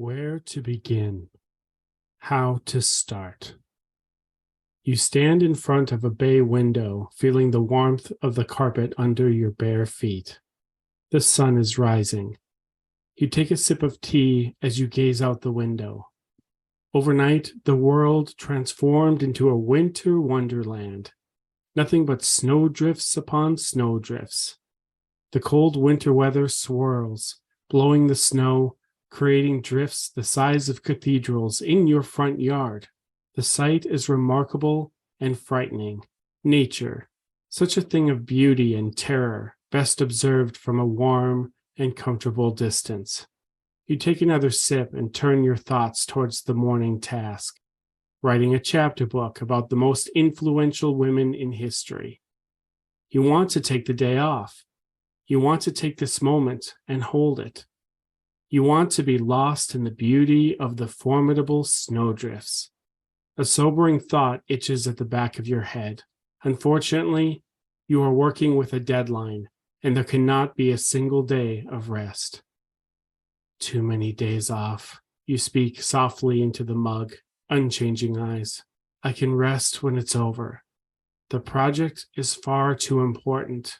Where to begin? How to start? You stand in front of a bay window, feeling the warmth of the carpet under your bare feet. The sun is rising. You take a sip of tea as you gaze out the window. Overnight, the world transformed into a winter wonderland. Nothing but snowdrifts upon snowdrifts. The cold winter weather swirls, blowing the snow, creating drifts the size of cathedrals in your front yard. The sight is remarkable and frightening. Nature, such a thing of beauty and terror, best observed from a warm and comfortable distance. You take another sip and turn your thoughts towards the morning task, writing a chapter book about the most influential women in history. You want to take the day off. You want to take this moment and hold it. You want to be lost in the beauty of the formidable snowdrifts. A sobering thought itches at the back of your head. Unfortunately, you are working with a deadline, and there cannot be a single day of rest. Too many days off. You speak softly into the mug, unchanging eyes. I can rest when it's over. The project is far too important.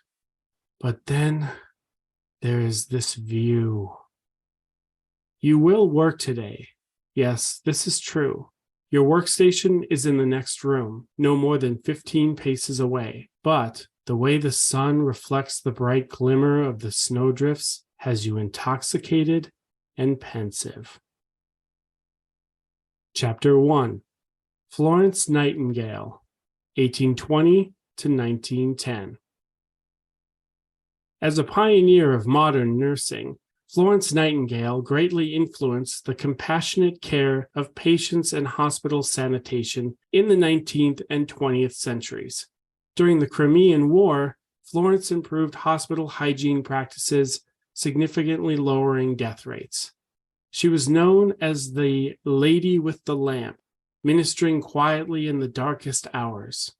But then there is this view. You will work today. Yes, this is true. Your workstation is in the next room, no more than 15 paces away. But the way the sun reflects the bright glimmer of the snowdrifts has you intoxicated and pensive. Chapter 1. Florence Nightingale, 1820 to 1910. As a pioneer of modern nursing, Florence Nightingale greatly influenced the compassionate care of patients and hospital sanitation in the 19th and 20th centuries. During the Crimean War, Florence improved hospital hygiene practices, significantly lowering death rates. She was known as the Lady with the Lamp, ministering quietly in the darkest hours.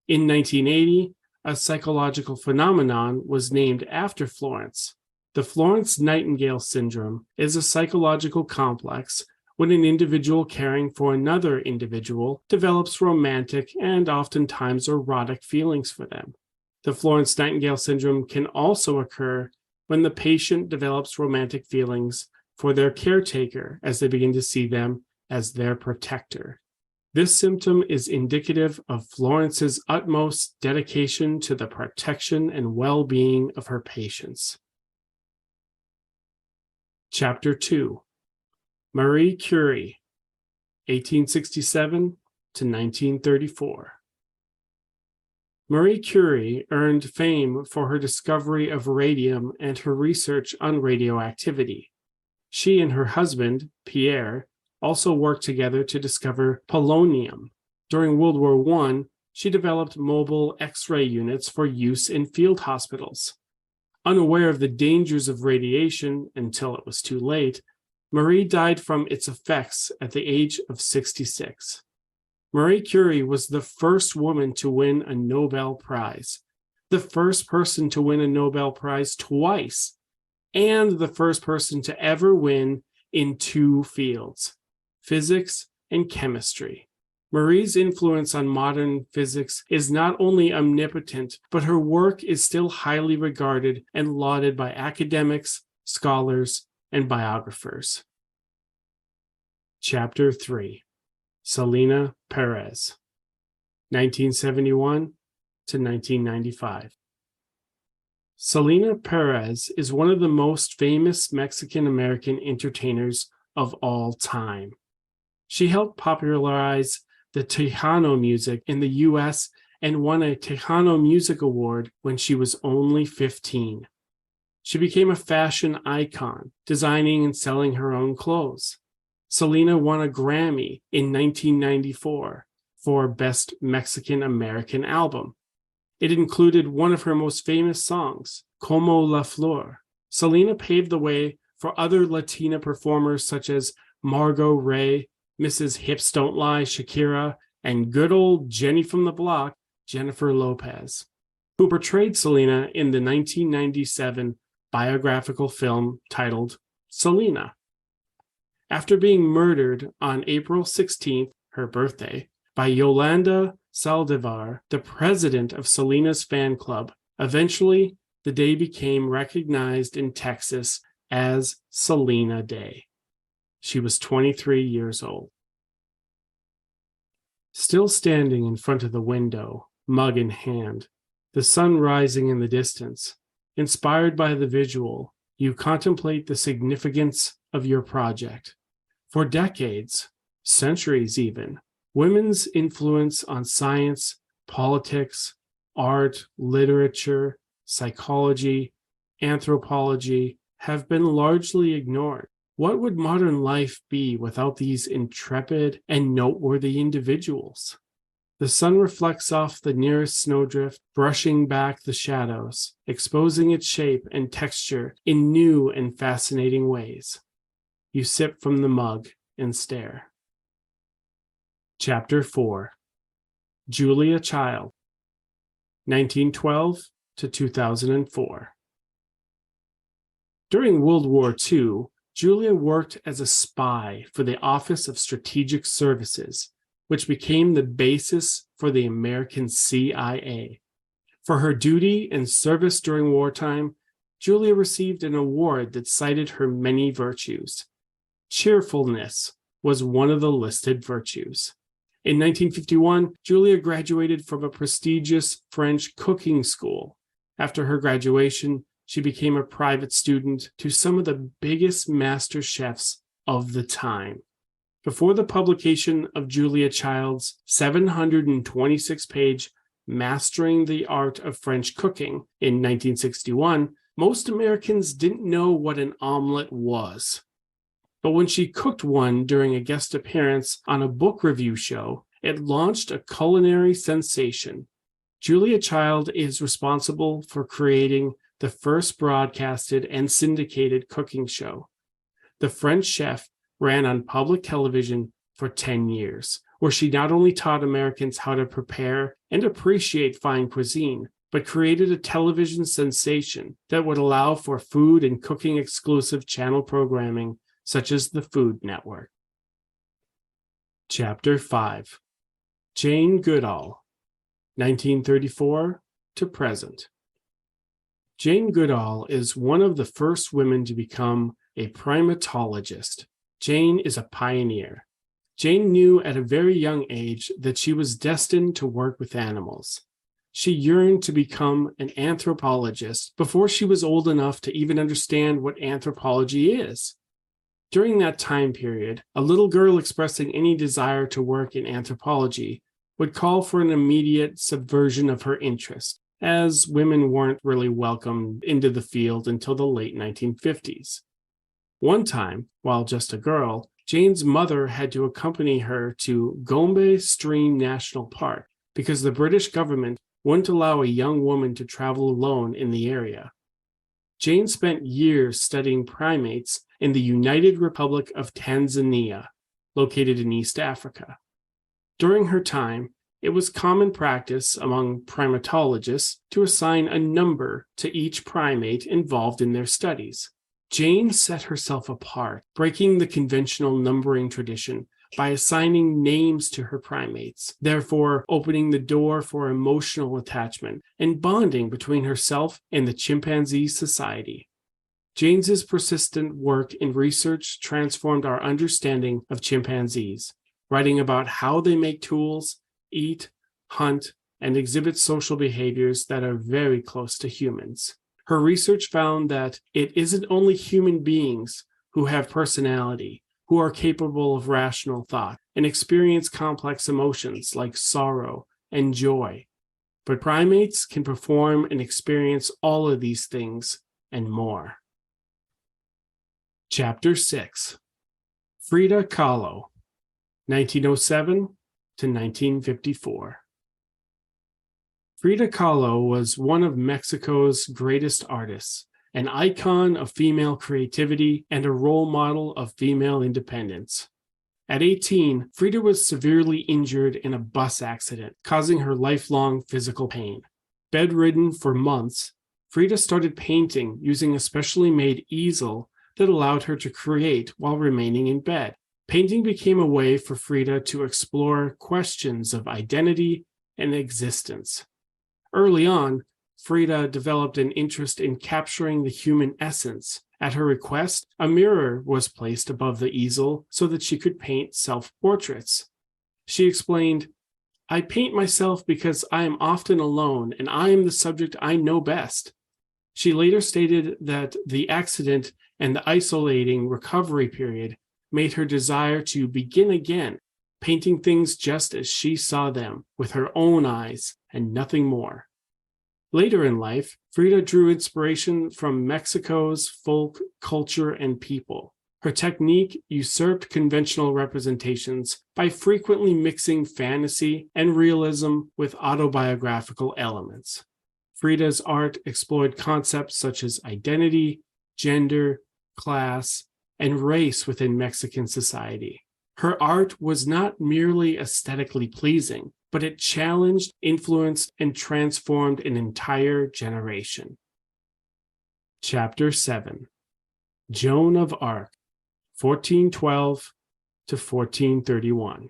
In 1980, a psychological phenomenon was named after Florence. The Florence Nightingale syndrome is a psychological complex when an individual caring for another individual develops romantic and oftentimes erotic feelings for them. The Florence Nightingale syndrome can also occur when the patient develops romantic feelings for their caretaker as they begin to see them as their protector. This symptom is indicative of Florence's utmost dedication to the protection and well-being of her patients. Chapter 2. Marie Curie, 1867 to 1934. Marie Curie earned fame for her discovery of radium and her research on radioactivity. She and her husband, Pierre, also worked together to discover polonium. During World War I, she developed mobile X-ray units for use in field hospitals. Unaware of the dangers of radiation until it was too late, Marie died from its effects at the age of 66. Marie Curie was the first woman to win a Nobel Prize, the first person to win a Nobel Prize twice, and the first person to ever win in two fields, physics and chemistry. Marie's influence on modern physics is not only omnipotent, but her work is still highly regarded and lauded by academics, scholars, and biographers. Chapter 3. Selena Perez, 1971 to 1995. Selena Perez is one of the most famous Mexican-American entertainers of all time. She helped popularize the Tejano music in the U.S. and won a Tejano Music Award when she was only 15. She became a fashion icon, designing and selling her own clothes. Selena won a Grammy in 1994 for Best Mexican American Album. It included one of her most famous songs, Como la Flor. Selena paved the way for other Latina performers such as Margot Ray, Mrs. Hips Don't Lie, Shakira, and good old Jenny from the Block, Jennifer Lopez, who portrayed Selena in the 1997 biographical film titled Selena. After being murdered on April 16th, her birthday, by Yolanda Saldivar, the president of Selena's fan club, eventually the day became recognized in Texas as Selena Day. She was 23 years old. Still standing in front of the window, mug in hand, the sun rising in the distance, inspired by the visual, you contemplate the significance of your project. For decades, centuries even, women's influence on science, politics, art, literature, psychology, anthropology have been largely ignored. What would modern life be without these intrepid and noteworthy individuals? The sun reflects off the nearest snowdrift, brushing back the shadows, exposing its shape and texture in new and fascinating ways. You sip from the mug and stare. Chapter 4. Julia Child, 1912 to 2004. During World War II, Julia worked as a spy for the Office of Strategic Services, which became the basis for the American CIA. For her duty and service during wartime, Julia received an award that cited her many virtues. Cheerfulness was one of the listed virtues. In 1951, Julia graduated from a prestigious French cooking school. After her graduation, she became a private student to some of the biggest master chefs of the time. Before the publication of Julia Child's 726-page Mastering the Art of French Cooking in 1961, most Americans didn't know what an omelet was. But when she cooked one during a guest appearance on a book review show, it launched a culinary sensation. Julia Child is responsible for creating the first broadcasted and syndicated cooking show. The French chef ran on public television for 10 years, where she not only taught Americans how to prepare and appreciate fine cuisine, but created a television sensation that would allow for food and cooking exclusive channel programming such as the Food Network. Chapter 5. Jane Goodall, 1934 to present. Jane Goodall is one of the first women to become a primatologist. Jane is a pioneer. Jane knew at a very young age that she was destined to work with animals. She yearned to become an anthropologist before she was old enough to even understand what anthropology is. During that time period, a little girl expressing any desire to work in anthropology would call for an immediate subversion of her interest, as women weren't really welcomed into the field until the late 1950s. One time, while just a girl, Jane's mother had to accompany her to Gombe Stream National Park because the British government wouldn't allow a young woman to travel alone in the area. Jane spent years studying primates in the United Republic of Tanzania, located in East Africa. During her time, it was common practice among primatologists to assign a number to each primate involved in their studies. Jane set herself apart, breaking the conventional numbering tradition by assigning names to her primates, therefore opening the door for emotional attachment and bonding between herself and the Chimpanzee Society. Jane's persistent work in research transformed our understanding of chimpanzees, writing about how they make tools, eat, hunt, and exhibit social behaviors that are very close to humans. Her research found that it isn't only human beings who have personality, who are capable of rational thought and experience complex emotions like sorrow and joy, but primates can perform and experience all of these things and more. Chapter 6. Frida Kahlo, 1907 to 1954. Frida Kahlo was one of Mexico's greatest artists, an icon of female creativity and a role model of female independence. At 18, Frida was severely injured in a bus accident, causing her lifelong physical pain. Bedridden for months, Frida started painting using a specially made easel that allowed her to create while remaining in bed. Painting became a way for Frida to explore questions of identity and existence. Early on, Frida developed an interest in capturing the human essence. At her request, a mirror was placed above the easel so that she could paint self-portraits. She explained, "I paint myself because I am often alone and I am the subject I know best." She later stated that the accident and the isolating recovery period made her desire to begin again, painting things just as she saw them, with her own eyes and nothing more. Later in life, Frida drew inspiration from Mexico's folk culture and people. Her technique usurped conventional representations by frequently mixing fantasy and realism with autobiographical elements. Frida's art explored concepts such as identity, gender, class, and race within Mexican society. Her art was not merely aesthetically pleasing, but it challenged, influenced, and transformed an entire generation. Chapter 7. Joan of Arc, 1412 to 1431.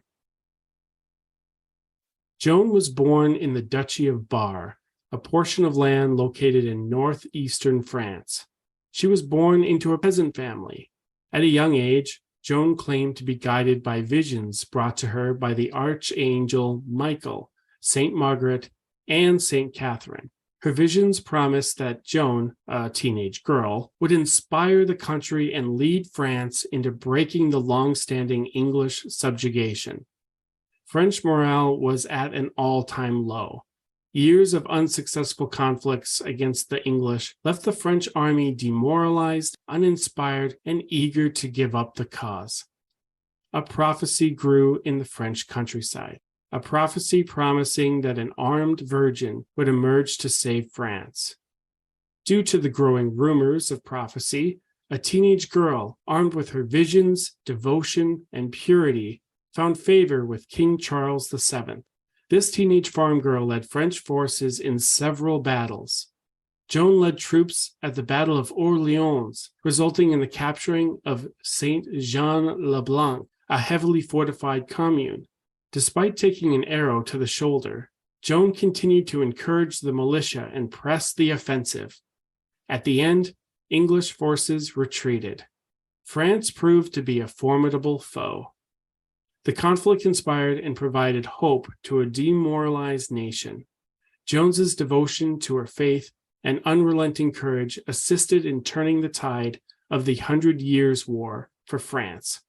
Joan was born in the Duchy of Bar, a portion of land located in northeastern France. She was born into a peasant family. At a young age, Joan claimed to be guided by visions brought to her by the archangel Michael, Saint Margaret, and Saint Catherine. Her visions promised that Joan, a teenage girl, would inspire the country and lead France into breaking the long-standing English subjugation. French morale was at an all-time low. Years of unsuccessful conflicts against the English left the French army demoralized, uninspired, and eager to give up the cause. A prophecy grew in the French countryside, a prophecy promising that an armed virgin would emerge to save France. Due to the growing rumors of prophecy, a teenage girl, armed with her visions, devotion, and purity, found favor with King Charles VII. This teenage farm girl led French forces in several battles. Joan led troops at the Battle of Orleans, resulting in the capturing of Saint-Jean-le-Blanc, a heavily fortified commune. Despite taking an arrow to the shoulder, Joan continued to encourage the militia and press the offensive. At the end, English forces retreated. France proved to be a formidable foe. The conflict inspired and provided hope to a demoralized nation. Joan's devotion to her faith and unrelenting courage assisted in turning the tide of the 100 Years' War for France.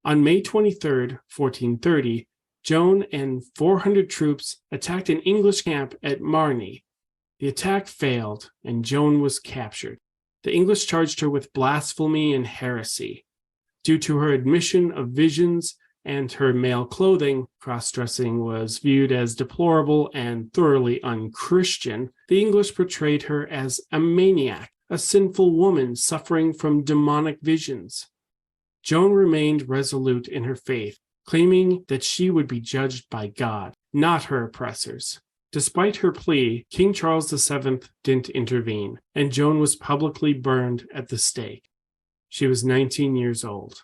On May 23, 1430, Joan and 400 troops attacked an English camp at Margny. The attack failed, and Joan was captured. The English charged her with blasphemy and heresy. Due to her admission of visions and her male clothing, cross-dressing was viewed as deplorable and thoroughly unchristian. The English portrayed her as a maniac, a sinful woman suffering from demonic visions. Joan remained resolute in her faith, claiming that she would be judged by God, not her oppressors. Despite her plea, King Charles VII didn't intervene, and Joan was publicly burned at the stake. She was 19 years old.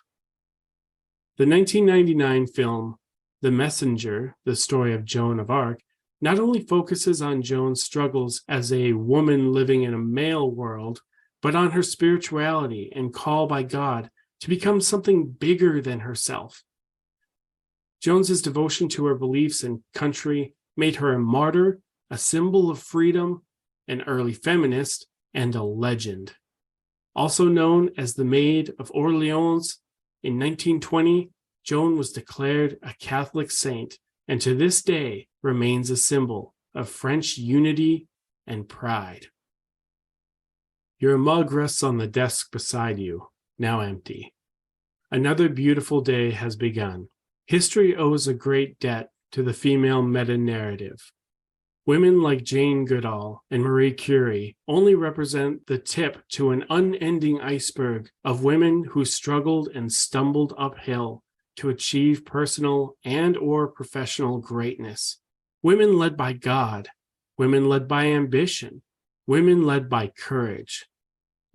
The 1999 film, The Messenger, the story of Joan of Arc, not only focuses on Joan's struggles as a woman living in a male world, but on her spirituality and call by God to become something bigger than herself. Joan's devotion to her beliefs and country made her a martyr, a symbol of freedom, an early feminist, and a legend. Also known as the Maid of Orleans, in 1920, Joan was declared a Catholic saint and to this day remains a symbol of French unity and pride. Your mug rests on the desk beside you, now empty. Another beautiful day has begun. History owes a great debt to the female metanarrative. Women like Jane Goodall and Marie Curie only represent the tip to an unending iceberg of women who struggled and stumbled uphill to achieve personal and/or professional greatness. Women led by God, women led by ambition, women led by courage.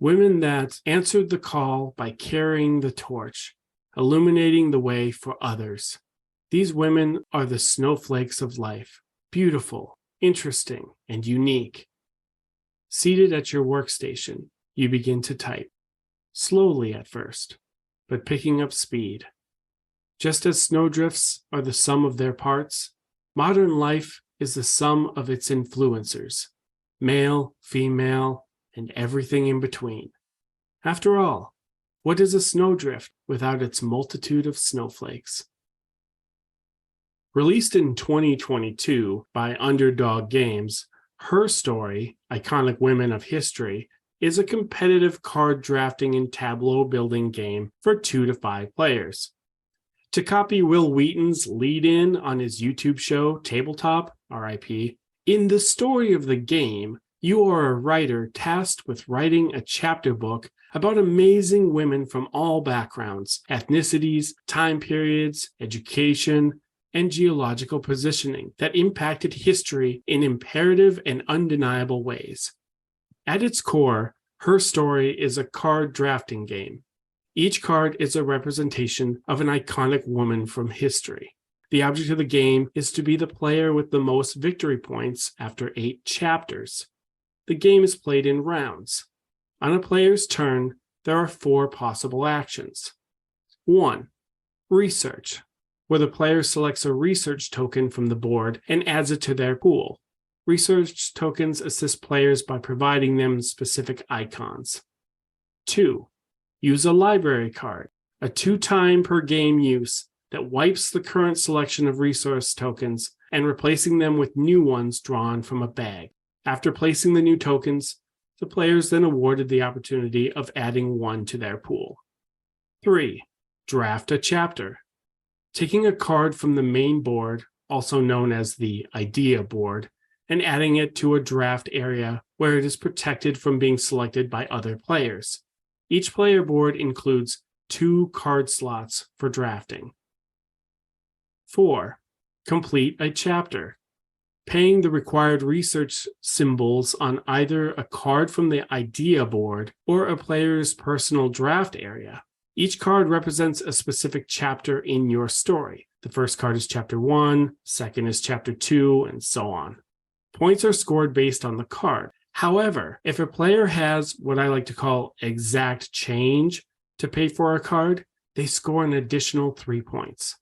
Women that answered the call by carrying the torch, illuminating the way for others. These women are the snowflakes of life, beautiful, interesting, and unique. Seated at your workstation, you begin to type, slowly at first, but picking up speed. Just as snowdrifts are the sum of their parts, modern life is the sum of its influencers, male, female, and everything in between. After all, what is a snowdrift without its multitude of snowflakes? Released in 2022 by Underdog Games, Her Story, Iconic Women of History, is a competitive card drafting and tableau building game for 2 to 5 players. To copy Will Wheaton's lead-in on his YouTube show, Tabletop, RIP, in the story of the game, you are a writer tasked with writing a chapter book about amazing women from all backgrounds, ethnicities, time periods, education, and geological positioning that impacted history in imperative and undeniable ways. At its core, Her Story is a card drafting game. Each card is a representation of an iconic woman from history. The object of the game is to be the player with the most victory points after 8 chapters. The game is played in rounds. On a player's turn, there are 4 possible actions. 1. Research, where the player selects a research token from the board and adds it to their pool. Research tokens assist players by providing them specific icons. 2. Use a library card, a 2-time per game use that wipes the current selection of resource tokens and replacing them with new ones drawn from a bag. After placing the new tokens, the players then awarded the opportunity of adding 1 to their pool. 3. Draft a chapter. Taking a card from the main board, also known as the idea board, and adding it to a draft area where it is protected from being selected by other players. Each player board includes 2 card slots for drafting. 4. Complete a chapter. Paying the required research symbols on either a card from the idea board or a player's personal draft area. Each card represents a specific chapter in your story. The first card is chapter 1, second is chapter 2, and so on. Points are scored based on the card. However, if a player has what I like to call exact change to pay for a card, they score an additional 3 points.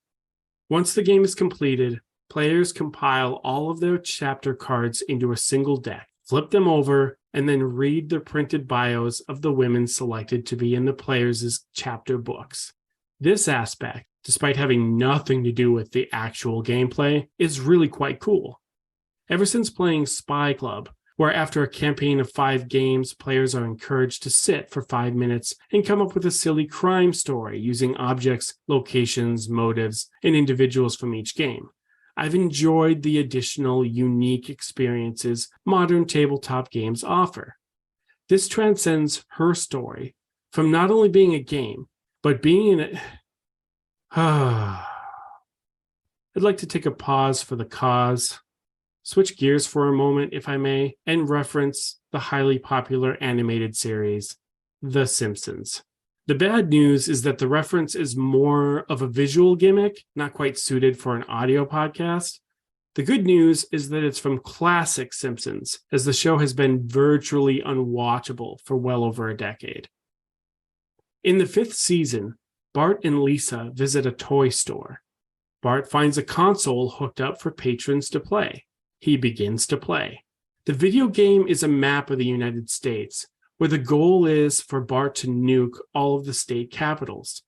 Once the game is completed, players compile all of their chapter cards into a single deck, flip them over, and then read the printed bios of the women selected to be in the players' chapter books. This aspect, despite having nothing to do with the actual gameplay, is really quite cool. Ever since playing Spy Club, where after a campaign of 5 games, players are encouraged to sit for 5 minutes and come up with a silly crime story using objects, locations, motives, and individuals from each game. I've enjoyed the additional unique experiences modern tabletop games offer. This transcends Her Story from not only being a game, but being in it. I'd like to take a pause for the cause, switch gears for a moment, if I may, and reference the highly popular animated series, The Simpsons. The bad news is that the reference is more of a visual gimmick, not quite suited for an audio podcast. The good news is that it's from classic Simpsons, as the show has been virtually unwatchable for well over a decade. In the 5th season, Bart and Lisa visit a toy store. Bart finds a console hooked up for patrons to play. He begins to play. The video game is a map of the United States, where the goal is for Bart to nuke all of the state capitals.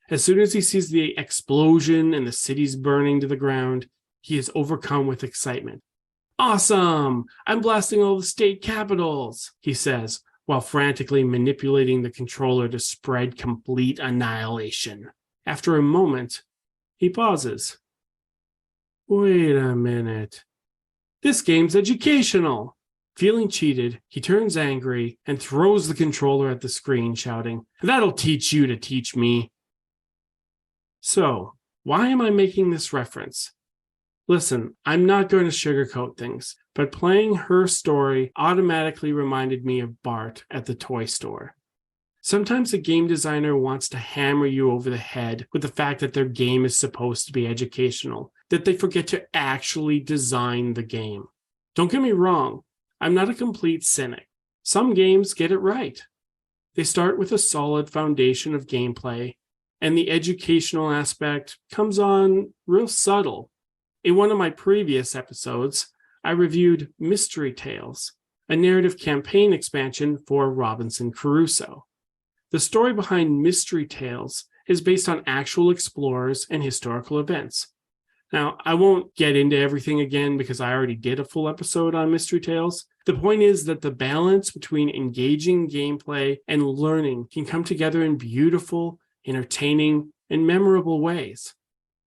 As soon as he sees the explosion and the cities burning to the ground, he is overcome with excitement. "Awesome! I'm blasting all the state capitals," he says, while frantically manipulating the controller to spread complete annihilation. After a moment, he pauses. "Wait a minute. This game's educational." Feeling cheated, he turns angry and throws the controller at the screen, shouting, "That'll teach you to teach me." So, why am I making this reference? Listen, I'm not going to sugarcoat things, but playing Her Story automatically reminded me of Bart at the toy store. Sometimes a game designer wants to hammer you over the head with the fact that their game is supposed to be educational, that they forget to actually design the game. Don't get me wrong, I'm not a complete cynic. Some games get it right. They start with a solid foundation of gameplay, and the educational aspect comes on real subtle. In one of my previous episodes, I reviewed Mystery Tales, a narrative campaign expansion for Robinson Crusoe. The story behind Mystery Tales is based on actual explorers and historical events. Now, I won't get into everything again because I already did a full episode on Mystery Tales. The point is that the balance between engaging gameplay and learning can come together in beautiful, entertaining, and memorable ways.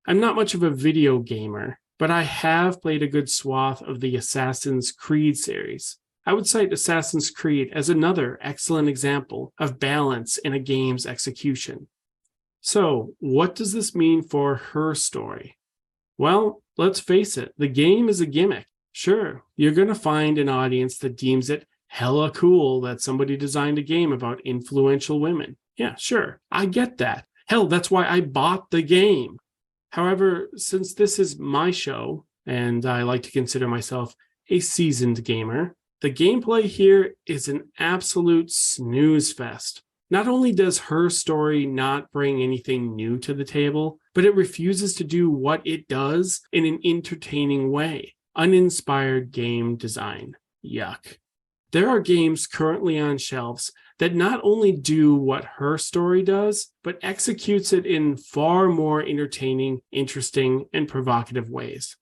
I'm not much of a video gamer, but I have played a good swath of the Assassin's Creed series. I would cite Assassin's Creed as another excellent example of balance in a game's execution. So, what does this mean for her story? Well, let's face it, the game is a gimmick. Sure, you're going to find an audience that deems it hella cool that somebody designed a game about influential women. Yeah, sure, I get that. Hell, that's why I bought the game. However, since this is my show, and I like to consider myself a seasoned gamer, the gameplay here is an absolute snooze fest. Not only does her story not bring anything new to the table, but it refuses to do what it does in an entertaining way. Uninspired game design. Yuck. There are games currently on shelves that not only do what her story does, but executes it in far more entertaining, interesting, and provocative ways.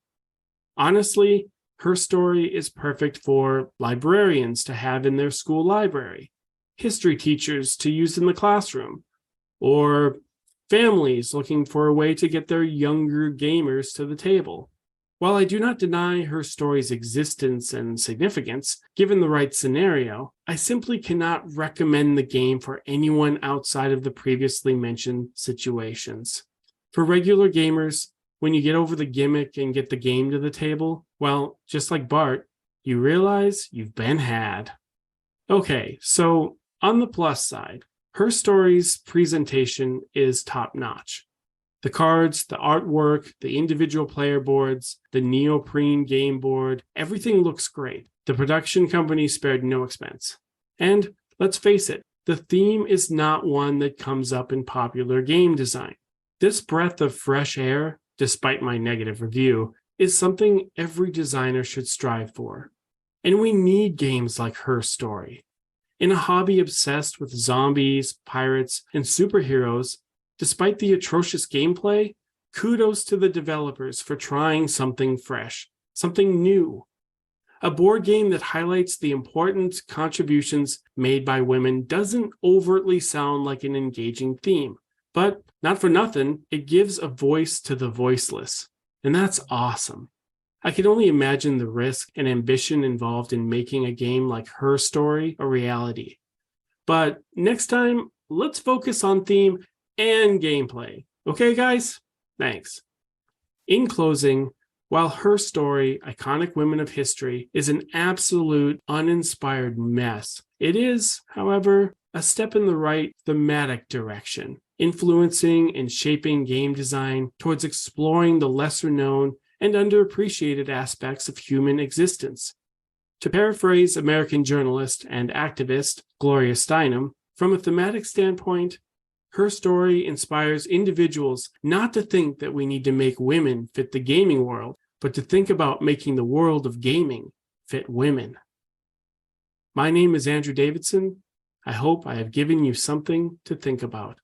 Honestly, her story is perfect for librarians to have in their school library, history teachers to use in the classroom, or families looking for a way to get their younger gamers to the table. While I do not deny her story's existence and significance, given the right scenario, I simply cannot recommend the game for anyone outside of the previously mentioned situations. For regular gamers, when you get over the gimmick and get the game to the table, well, just like Bart, you realize you've been had. Okay, so on the plus side, her story's presentation is top-notch. The cards, the artwork, the individual player boards, the neoprene game board, everything looks great. The production company spared no expense. And let's face it, the theme is not one that comes up in popular game design. This breath of fresh air, despite my negative review, is something every designer should strive for. And we need games like her story. In a hobby obsessed with zombies, pirates, and superheroes, despite the atrocious gameplay, kudos to the developers for trying something fresh, something new. A board game that highlights the important contributions made by women doesn't overtly sound like an engaging theme, but not for nothing, it gives a voice to the voiceless, and that's awesome. I can only imagine the risk and ambition involved in making a game like her story a reality. But next time, let's focus on theme and gameplay. Okay, guys? Thanks. In closing, while her story, Iconic Women of History, is an absolute uninspired mess, it is, however, a step in the right thematic direction, influencing and shaping game design towards exploring the lesser-known and underappreciated aspects of human existence. To paraphrase American journalist and activist Gloria Steinem, from a thematic standpoint, her story inspires individuals not to think that we need to make women fit the gaming world, but to think about making the world of gaming fit women. My name is Andrew Davidson. I hope I have given you something to think about.